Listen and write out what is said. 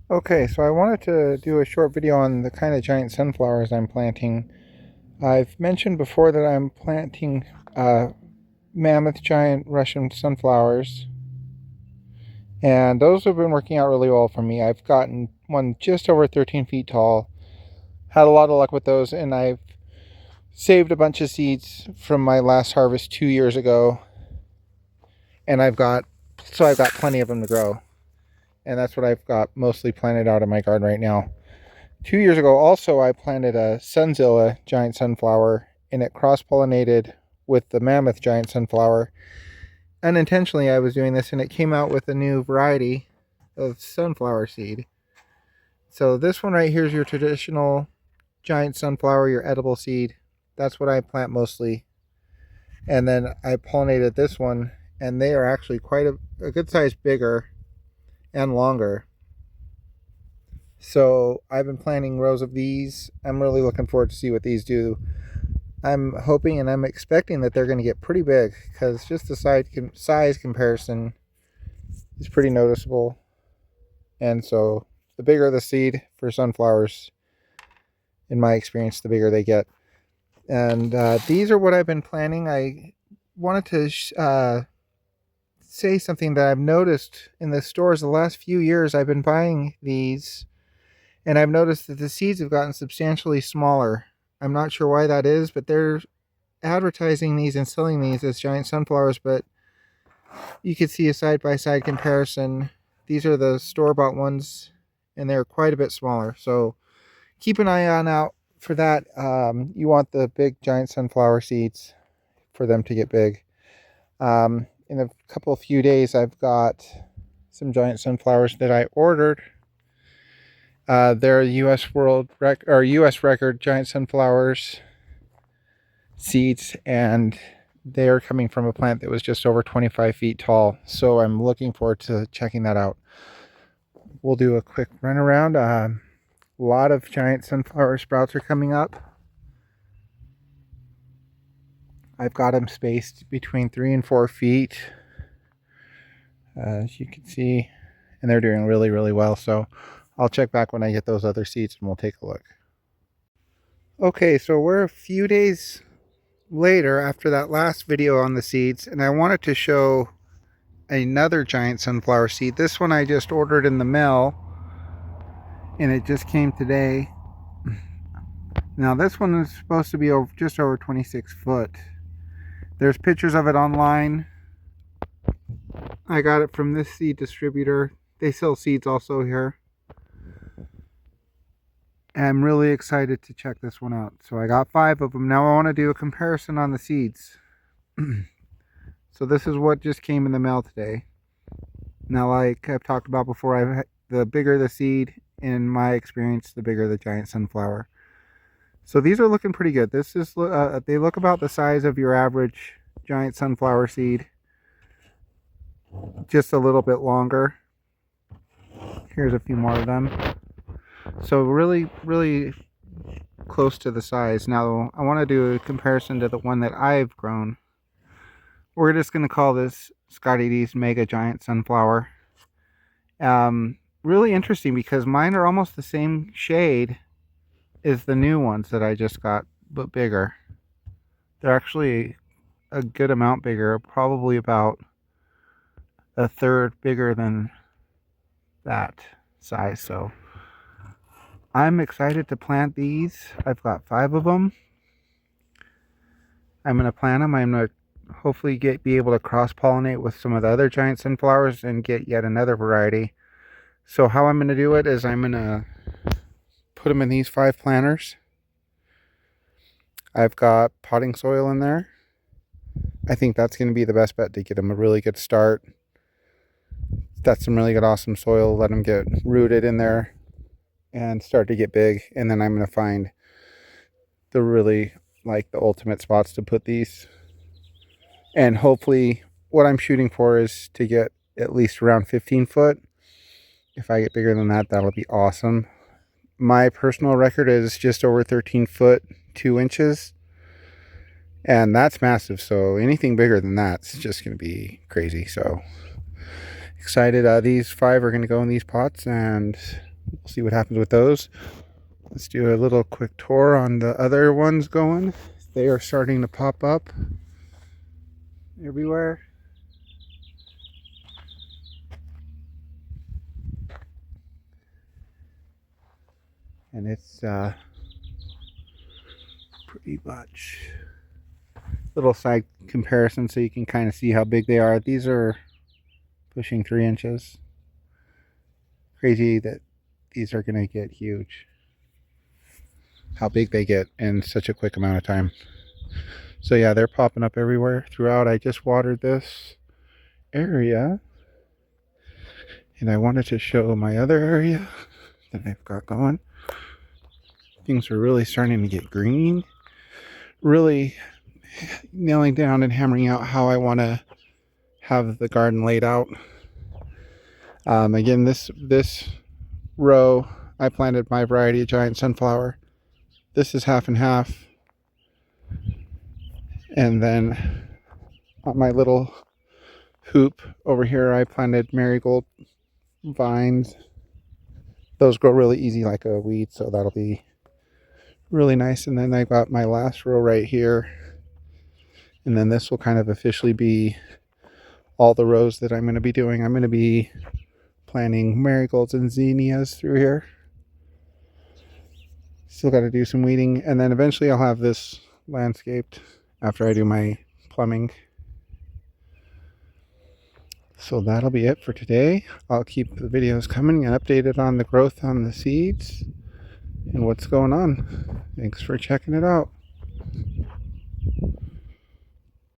Okay, so I wanted to do a short video on the kind of giant sunflowers I'm planting. I've mentioned before that I'm planting mammoth giant Russian sunflowers, and those have been working out really well for me. I've gotten one just over 13 feet tall, had a lot of luck with those, and I've saved a bunch of seeds from my last harvest 2 years ago, and I've got plenty of them to grow, and that's what I've got mostly planted out in my garden right now. 2 years ago, also, I planted a Sunzilla giant sunflower, and it cross pollinated with the mammoth giant sunflower. Unintentionally, I was doing this, and it came out with a new variety of sunflower seed. So, this one right here is your traditional giant sunflower, your edible seed. That's what I plant mostly. And then I pollinated this one, and they are actually quite a good size bigger and longer. So I've been planting rows of these. I'm really looking forward to see what these do. I'm hoping and I'm expecting that they're going to get pretty big because just the size comparison is pretty noticeable. And so the bigger the seed for sunflowers, in my experience, the bigger they get. And these are what I've been planting. I wanted to say something that I've noticed in the stores the last few years. I've been buying these, and I've noticed that the seeds have gotten substantially smaller. I'm not sure why that is, but they're advertising these and selling these as giant sunflowers, but you could see a side-by-side comparison. These are the store-bought ones, and they're quite a bit smaller. So keep an eye on out for that. You want the big giant sunflower seeds for them to get big. In a couple of few days, I've got some giant sunflowers that I ordered. They're U.S. record giant sunflowers seeds, and they're coming from a plant that was just over 25 feet tall. So I'm looking forward to checking that out. We'll do a quick run around. A lot of giant sunflower sprouts are coming up. I've got them spaced between 3 and 4 feet, as you can see, and they're doing really, really well. So I'll check back when I get those other seeds and we'll take a look. Okay, so we're a few days later after that last video on the seeds, and I wanted to show another giant sunflower seed. This one I just ordered in the mail, and it just came today. Now this one is supposed to be just over 26 foot. There's pictures of it online. I got it from this seed distributor. They sell seeds also here. And I'm really excited to check this one out. So I got 5 of them. Now I want to do a comparison on the seeds. So this is what just came in the mail today. Now, like I've talked about before, the bigger the seed, in my experience, the bigger the giant sunflower. So these are looking pretty good. This is they look about the size of your average giant sunflower seed, just a little bit longer. Here's a few more of them. So really, really close to the size. Now I want to do a comparison to the one that I've grown. We're just going to call this Scotty D's Mega Giant Sunflower. Really interesting because mine are almost the same shade as the new ones that I just got, but bigger. They're actually a good amount bigger, probably about a third bigger than that size. So I'm excited to plant these. I've got 5 of them. I'm going to plant them. I'm going to hopefully be able to cross-pollinate with some of the other giant sunflowers and get yet another variety. So how I'm going to do it is I'm going to put them in these 5 planters. I've got potting soil in there. I think that's going to be the best bet to get them a really good start. That's some really good, awesome soil. Let them get rooted in there and start to get big. And then I'm going to find the ultimate spots to put these. And hopefully what I'm shooting for is to get at least around 15 foot. If I get bigger than that, that'll be awesome. My personal record is just over 13 foot 2 inches, and that's massive. So anything bigger than that's just going to be crazy. So excited. These 5 are going to go in these pots, and we'll see what happens with those. Let's do a little quick tour on the other ones going. They are starting to pop up everywhere. And it's pretty much little side comparison so you can kind of see how big they are. These are pushing 3 inches. Crazy that these are going to get huge. How big they get in such a quick amount of time. So yeah, they're popping up everywhere throughout. I just watered this area, and I wanted to show my other area that I've got going. Things are really starting to get green. Really nailing down and hammering out how I want to have the garden laid out. Again, this row I planted my variety of giant sunflower. This is half and half. And then on my little hoop over here, I planted marigold vines. Those grow really easy like a weed, so that'll be really nice. And then I got my last row right here. And then this will kind of officially be all the rows that I'm going to be doing. I'm going to be planting marigolds and zinnias through here. Still got to do some weeding, and then eventually I'll have this landscaped after I do my plumbing. So that'll be it for today. I'll keep the videos coming and updated on the growth on the seeds and what's going on. Thanks for checking it out.